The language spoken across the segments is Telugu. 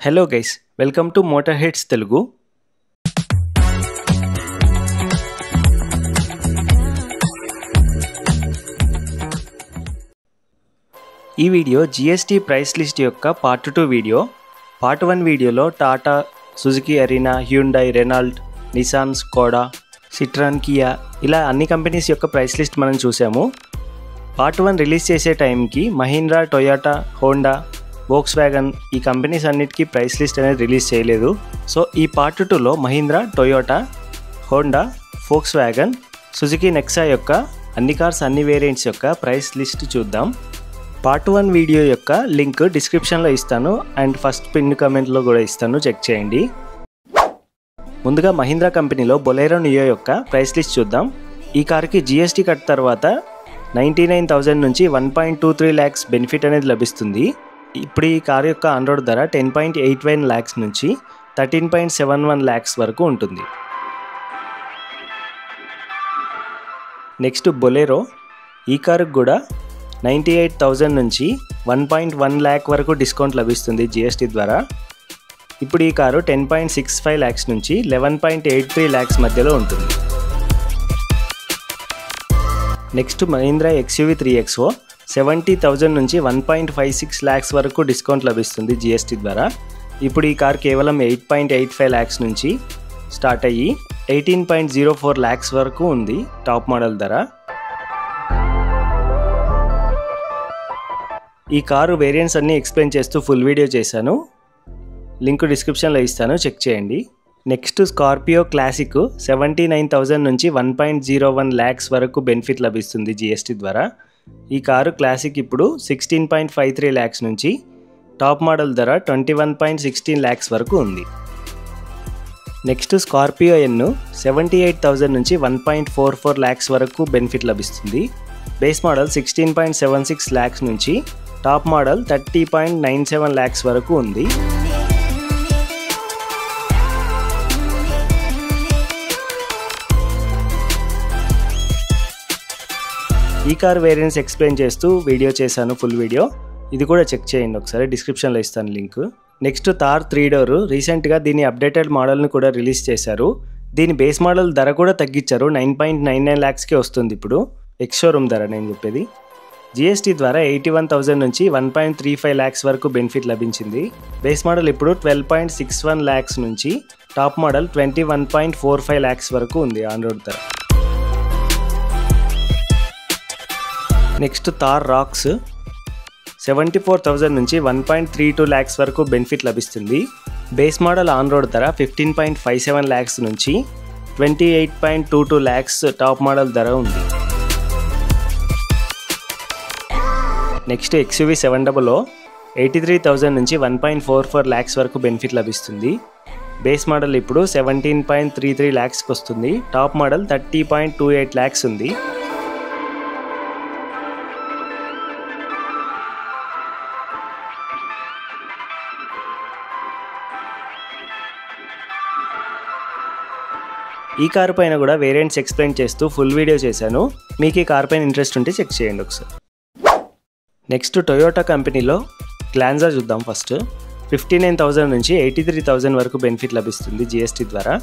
Hello guys, welcome to Motor Heads Telugu. ఈ వీడియో జిఎస్టీ ప్రైస్ లిస్ట్ యొక్క పార్ట్ 2 వీడియో. పార్ట్ 1 వీడియోలో Tata, Suzuki Arena, Hyundai, Renault, Nissan, Skoda, Citroen, Kia ఇలా అన్ని కంపెనీస్ యొక్క ప్రైస్ లిస్ట్ మనం చూసాము. పార్ట్ 1 రిలీజ్ చేసే టైంకి Mahindra, Toyota, Honda, Volkswagen ఈ కంపెనీస్ అన్నిటికీ ప్రైస్ లిస్ట్ అనేది రిలీజ్ చేయలేదు. సో ఈ పార్ట్ 2లో Mahindra, Toyota, Honda, Volkswagen, Suzuki Nexa యొక్క అన్ని కార్స్ అన్ని వేరియంట్స్ యొక్క ప్రైస్ లిస్ట్ చూద్దాం. పార్ట్ 1 వీడియో యొక్క లింక్ డిస్క్రిప్షన్లో ఇస్తాను అండ్ ఫస్ట్ పిన్ కామెంట్లో కూడా ఇస్తాను, చెక్ చేయండి. ముందుగా మహీంద్రా కంపెనీలో బొలెరో నియో యొక్క ప్రైస్ లిస్ట్ చూద్దాం. ఈ కార్కి జిఎస్టీ కట్ తర్వాత 99,000 నుంచి 1.23 lakhs బెనిఫిట్ అనేది లభిస్తుంది. ఇప్పుడు ఈ కార్ యొక్క ఆన్ రోడ్ ధర 10.81 lakhs నుంచి 13.71 lakhs వరకు ఉంటుంది. నెక్స్ట్ బొలెరో, ఈ కారుకు కూడా 98,000 నుంచి 1.1 lakh వరకు డిస్కౌంట్ లభిస్తుంది జిఎస్టీ ద్వారా. ఇప్పుడు ఈ కారు 10.65 lakhs నుంచి 11.83 lakhs మధ్యలో ఉంటుంది. నెక్స్ట్ మహీంద్రా ఎక్స్యూవీ 3XO 70,000 నుంచి 1.56 lakhs వరకు డిస్కౌంట్ లభిస్తుంది జిఎస్టీ ద్వారా. ఇప్పుడు ఈ కార్ కేవలం 8.85 lakhs నుంచి స్టార్ట్ అయ్యి 18.04 lakhs వరకు ఉంది టాప్ మోడల్ ధర. ఈ కారు వేరియంట్స్ అన్నీ ఎక్స్ప్లెయిన్ చేస్తూ ఫుల్ వీడియో చేశాను, లింక్ డిస్క్రిప్షన్లో ఇస్తాను, చెక్ చేయండి. నెక్స్ట్ స్కార్పియో క్లాసిక్ 79,000 నుంచి 1.01 lakhs వరకు బెనిఫిట్ లభిస్తుంది జిఎస్టీ ద్వారా. ఈ కారు క్లాసిక్ ఇప్పుడు 16.53 lakhs నుంచి టాప్ మోడల్ ధర 21.16 lakhs వరకు ఉంది. నెక్స్ట్ స్కార్పియో ఎన్ 78,000 నుంచి 1.44 lakhs వరకు బెనిఫిట్ లభిస్తుంది. బేస్ మోడల్ 16.76 lakhs నుంచి టాప్ మోడల్ 30.97 lakhs వరకు ఉంది. ఈ కార్ వేరియంట్స్ ఎక్స్ప్లెయిన్ చేస్తూ వీడియో చేశాను, ఫుల్ వీడియో, ఇది కూడా చెక్ చేయండి ఒకసారి, డిస్క్రిప్షన్లో ఇస్తాను లింక్. నెక్స్ట్ థార్ 3 డోర్, రీసెంట్గా దీని అప్డేటెడ్ మోడల్ని కూడా రిలీజ్ చేశారు. దీని బేస్ మోడల్ ధర కూడా తగ్గించారు, 9.99 lakhsకే వస్తుంది ఇప్పుడు, ఎక్స్ షోరూమ్ ధర నేను చెప్పేది. జిఎస్టీ ద్వారా 81,000 నుంచి 1.35 lakhs వరకు బెనిఫిట్ లభించింది. బేస్ మోడల్ ఇప్పుడు 12.61 lakhs నుంచి టాప్ మోడల్ 21.45 lakhs వరకు ఉంది ఆన్ రోడ్ ధర. నెక్స్ట్ థార్ రాక్స్ 74,000 నుంచి 1.32 lakhs వరకు బెనిఫిట్ లభిస్తుంది. బేస్ మోడల్ ఆన్ రోడ్ ధర 15.57 lakhs నుంచి 28.22 lakhs టాప్ మోడల్ ధర ఉంది. నెక్స్ట్ ఎక్స్యూవీ 700 83,000 నుంచి 1.44 lakhs వరకు బెనిఫిట్ లభిస్తుంది. బేస్ మోడల్ ఇప్పుడు 17.33 lakhsకి వస్తుంది. టాప్ మోడల్ 30.28 lakhs ఉంది. ఈ కారు పైన కూడా వేరియంట్స్ ఎక్స్ప్లెయిన్ చేస్తూ ఫుల్ వీడియో చేశాను, మీకు ఈ కార్ పైన ఇంట్రెస్ట్ ఉంటే చెక్ చేయండి ఒకసారి. నెక్స్ట్ టొయోటా కంపెనీలో గ్లాన్జా చూద్దాం. ఫస్ట్ 59,000 నుంచి 83,000 వరకు బెనిఫిట్ లభిస్తుంది జిఎస్టీ ద్వారా.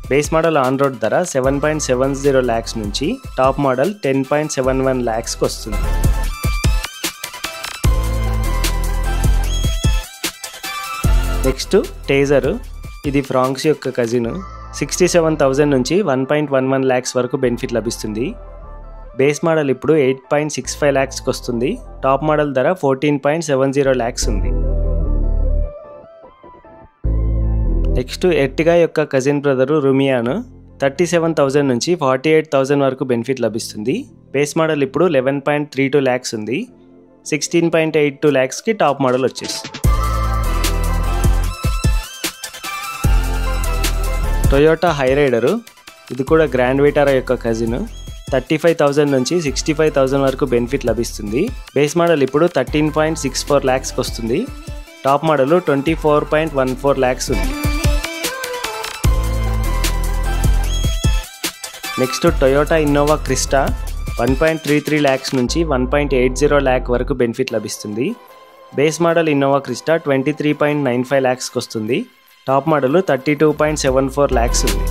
బేస్ మోడల్ ఆన్ రోడ్ ధర 7.70 lakhs నుంచి టాప్ మోడల్ 10.71 lakhsకి వస్తుంది. నెక్స్ట్ టేజర్, ఇది ఫ్రాంక్స్ యొక్క కజిన్, 67,000 నుంచి 1.11 lakhs వరకు బెనిఫిట్ లభిస్తుంది. బేస్ మోడల్ ఇప్పుడు 8.65 lakhsకి వస్తుంది. టాప్ మోడల్ ధర 14.70 lakhs ఉంది. నెక్స్ట్ ఎర్టిగా యొక్క కజిన్ బ్రదరు రుమియాన్ 37,000 నుంచి 48,000 వరకు బెనిఫిట్ లభిస్తుంది. బేస్ మోడల్ ఇప్పుడు 11.32 lakhs ఉంది. 16.82 lakhsకి టాప్ మోడల్ వచ్చేస్తుంది. టొయోటా హైరైడరు, ఇది కూడా గ్రాండ్ విటారా యొక్క కజిన్, 35,000 నుంచి 65,000 వరకు బెనిఫిట్ లభిస్తుంది. బేస్ మోడల్ ఇప్పుడు 13.64 lakhsకి వస్తుంది. టాప్ మోడల్ 24.14 lakhs ఉంది. Next Toyota Innova Crysta 1.33 lakhs నుంచి 1.80 lakh వరకు బెనిఫిట్ లభిస్తుంది. బేస్ మోడల్ ఇన్నోవా క్రిస్టా 23.95 lakhsకి వస్తుంది. టాప్ మోడల్ 32.74 lakhs ఉంది.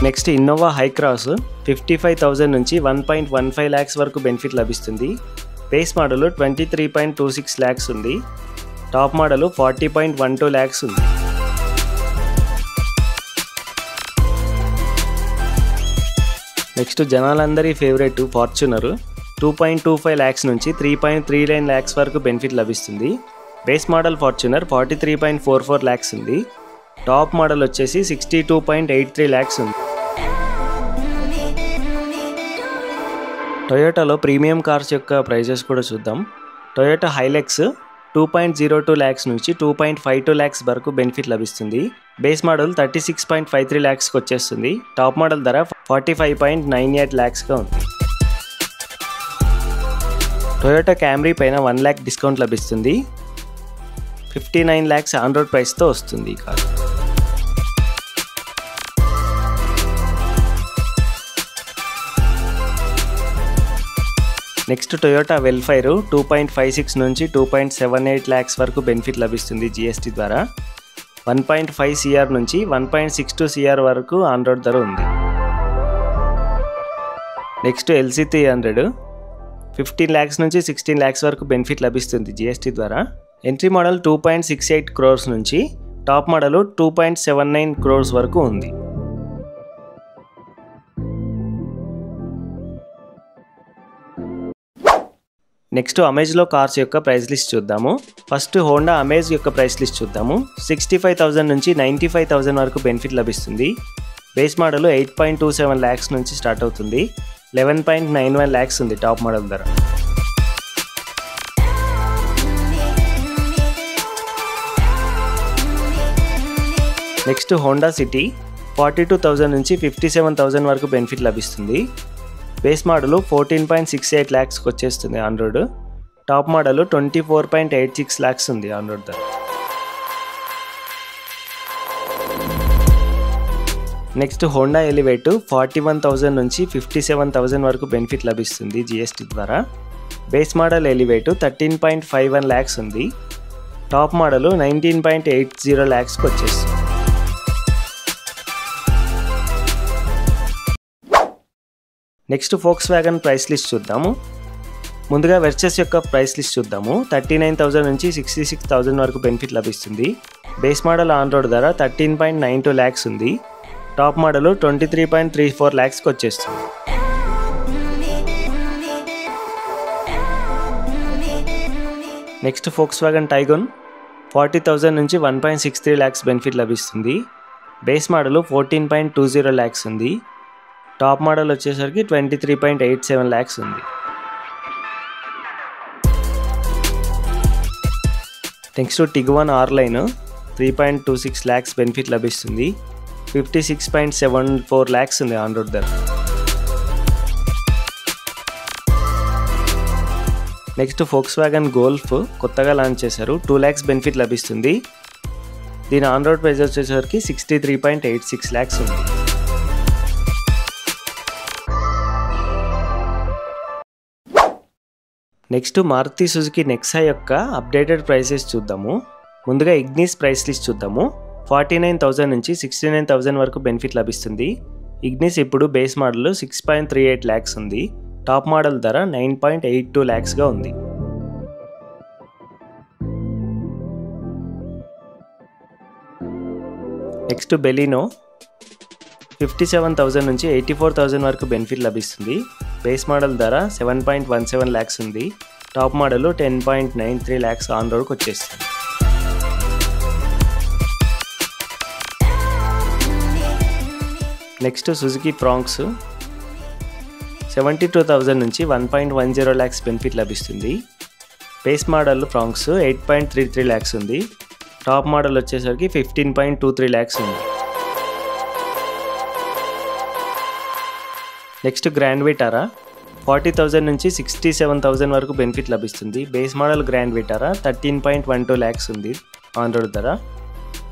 నెక్స్ట్ ఇన్నోవా హై క్రాస్ 55,000 నుంచి 1.15 lakhs వరకు బెనిఫిట్ లభిస్తుంది. బేస్ మోడల్ 23.26 lakhs ఉంది. టాప్ మోడల్ 40.12 lakhs ఉంది. నెక్స్ట్ జనాలందరి ఫేవరెట్ ఫార్చునర్ 2.25 lakhs నుంచి 3.39 lakhs వరకు బెనిఫిట్ లభిస్తుంది. బేస్ మోడల్ ఫార్చునర్ 43.44 lakhs ఉంది. టాప్ మోడల్ వచ్చేసి 62.83 lakhs ఉంది. టొయోటాలో ప్రీమియం కార్స్ యొక్క ప్రైజెస్ కూడా చూద్దాం. టొయోటా హైలెక్స్ 2.02 lakhs నుంచి 2.52 lakhs వరకు బెనిఫిట్ లభిస్తుంది. బేస్ మోడల్ 36.53 lakhsకి వచ్చేస్తుంది. టాప్ మోడల్ ధర 45.98 lakhsగా ఉంది. టొయోటా క్యామ్రీ పైన 1 lakh డిస్కౌంట్ లభిస్తుంది. 59 lakhs ఆన్ రోడ్ ప్రైస్తో వస్తుంది ఈ కార్. నెక్స్ట్ టొయోటా వెల్ఫైర్ 2.56 నుంచి 2.78 lakhs వరకు బెనిఫిట్ లభిస్తుంది GST ద్వారా. 1.5 CR నుంచి 1.62 CR వరకు ఆన్ రోడ్ ధర ఉంది. నెక్స్ట్ LC300 15 lakhs నుంచి 16 lakhs వరకు బెనిఫిట్ లభిస్తుంది GST ద్వారా. ఎంట్రీ మోడల్ 2.68 crores నుంచి టాప్ మోడల్ 2.79 crores వరకు ఉంది. నెక్స్ట్ అమేజ్లో కార్స్ యొక్క ప్రైస్ లిస్ట్ చూద్దాము. ఫస్ట్ హోండా అమేజ్ యొక్క ప్రైస్ లిస్ట్ చూద్దాము. 65,000 నుంచి 95,000 వరకు బెనిఫిట్ లభిస్తుంది. బేస్ మోడల్ 8.27 lakhs నుంచి స్టార్ట్ అవుతుంది. 11.91 lakhs ఉంది టాప్ మోడల్ ధర. నెక్స్ట్ హోండా సిటీ 42,000 నుంచి 57,000 వరకు బెనిఫిట్ లభిస్తుంది. బేస్ మోడల్ 14.68 lakhsకి వచ్చేస్తుంది on road. Top model 24.86 lakhs ఉంది ఆన్ రోడ్ ధర. నెక్స్ట్ హోండా ఎలివేట్ 41,000 నుంచి 57,000 వరకు బెనిఫిట్ లభిస్తుంది GST ద్వారా. బేస్ మోడల్ ఎలివేట్ 13.51 lakhs ఉంది. టాప్ మోడల్ 19.80 lakhsకి వచ్చేస్తుంది. Next Volkswagen price list చూద్దాము. ముందుగా వెర్సస్ యొక్క ప్రైస్ లిస్ట్ చూద్దాము. 39,000 నుంచి 66,000 వరకు బెనిఫిట్ లభిస్తుంది. బేస్ మోడల్ ఆన్ రోడ్ ధర 13.92 lakhs ఉంది. టాప్ మోడల్ 23.34 lakhsకి వచ్చేస్తుంది. నెక్స్ట్ ఫోక్స్ వ్యాగన్ టైగన్ 40,000 నుంచి 1.63 lakhs బెనిఫిట్ లభిస్తుంది. బేస్ మోడల్ 14.20 lakhs ఉంది. టాప్ మోడల్ వచ్చేసరికి 23.87 lakhs ఉంది. Next Tiguan R line 3.26 lakhs benefit లభిస్తుంది. 56.74 lakhs ఉంది ఆన్ రోడ్ ధర. నెక్స్ట్ ఫోక్స్ వ్యాగన్ గోల్ఫ్ కొత్తగా లాంచ్ చేశారు. 2 lakhs బెనిఫిట్ లభిస్తుంది. దీని ఆన్ రోడ్ ప్రైస్ వచ్చేసరికి 63.86 lakhs ఉంది. నెక్స్ట్ మారుతి సుజుకి నెక్సా యొక్క అప్డేటెడ్ ప్రైసెస్ చూద్దాము. ముందుగా ఇగ్నిస్ ప్రైస్ లిస్ట్ చూద్దాము. 49,000 నుంచి 69,000 వరకు బెనిఫిట్ లభిస్తుంది. ఇగ్నిస్ ఇప్పుడు బేస్ మోడల్ 6.38 lakhs ఉంది. టాప్ మోడల్ ధర 9.82 lakhsగా ఉంది. నెక్స్ట్ బెలినో 57,000 నుంచి 84,000 వరకు బెనిఫిట్ లభిస్తుంది. బేస్ మోడల్ ధర 7.17 lakhs ఉంది. టాప్ మోడల్ 10.93 lakhs ఆన్ రోడ్కి వచ్చేస్తుంది. నెక్స్ట్ సుజుకి ఫ్రాంక్స్ 72,000 నుంచి 1.10 lakhs బెనిఫిట్ లభిస్తుంది. బేస్ మోడల్ ఫ్రాంక్స్ 8.33 lakhs ఉంది. టాప్ మోడల్ వచ్చేసరికి 15.23 lakhs ఉంది. నెక్స్ట్ గ్రాండ్ విటారా 40,000 నుంచి 67,000 వరకు బెనిఫిట్ లభిస్తుంది. Base model grand Vitara 13.12 lakhs ఉంది ఆన్ రోడ్ ధర.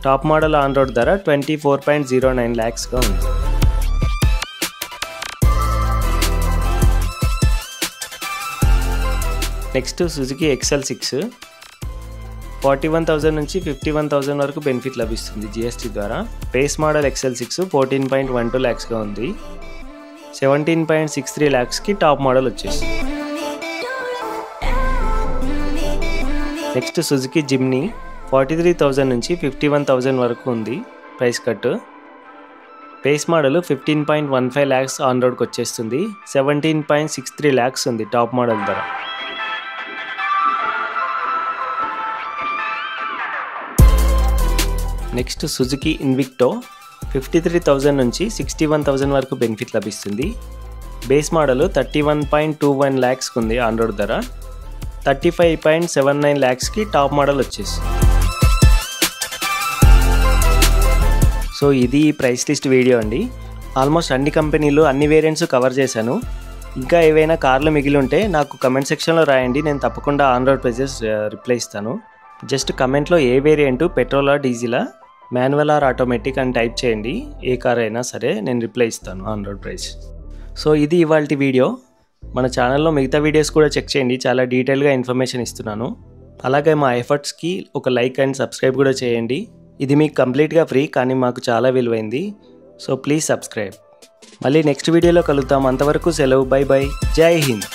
టాప్ మోడల్ ఆన్ రోడ్ ధర 24.09 lakhsగా ఉంది. నెక్స్ట్ సుజుకి XL6 41,000 నుంచి 51,000 వరకు బెనిఫిట్ లభిస్తుంది GST ద్వారా. బేస్ మోడల్ XL6 14.12 lakhsగా ఉంది. 17.63 lakhsకి టాప్ మోడల్ వచ్చేసింది. నెక్స్ట్ సుజుకి జిమ్నీ 43,000 నుంచి 51,000 వరకు ఉంది price cut. Base model 15.15 lakhs on రోడ్కి వచ్చేస్తుంది. 17.63 lakhs ఉంది టాప్ మోడల్ ధర. నెక్స్ట్ సుజుకి ఇన్విక్టో 53,000 నుంచి 61,000 వరకు బెనిఫిట్ లభిస్తుంది. బేస్ మోడల్ 31.21 lakhsకి ఉంది ఆన్ రోడ్ ధర. 35.79 lakhsకి టాప్ మోడల్ వచ్చేసింది. సో ఇది ప్రైస్ లిస్ట్ వీడియో అండి. ఆల్మోస్ట్ అన్ని కంపెనీలు అన్ని వేరియంట్స్ కవర్ చేశాను. ఇంకా ఏవైనా కార్లు మిగిలి ఉంటే నాకు కమెంట్ సెక్షన్లో రాయండి, నేను తప్పకుండా ఆన్ రోడ్ ప్రైజెస్ రిప్లై ఇస్తాను. జస్ట్ కమెంట్లో ఏ వేరియంట్ పెట్రోలా డీజిలా మాన్యువల్ ఆర్ ఆటోమేటిక్ అని టైప్ చేయండి. ఏ కార్ అయినా సరే నేను రిప్లై ఇస్తాను ఆన్ రోడ్ ప్రైస్. సో ఇది ఇవాల్టి వీడియో. మన ఛానల్లో మిగతా వీడియోస్ కూడా చెక్ చేయండి, చాలా డీటెయిల్గా ఇన్ఫర్మేషన్ ఇస్తున్నాను. అలాగే మా ఎఫర్ట్స్కి ఒక లైక్ అండ్ సబ్స్క్రైబ్ కూడా చేయండి. ఇది మీకు కంప్లీట్గా ఫ్రీ, కానీ మాకు చాలా విలువైంది. So please subscribe. మళ్ళీ నెక్స్ట్ వీడియోలో కలుద్దాం. అంతవరకు సెలవు. By by. జై హింద్.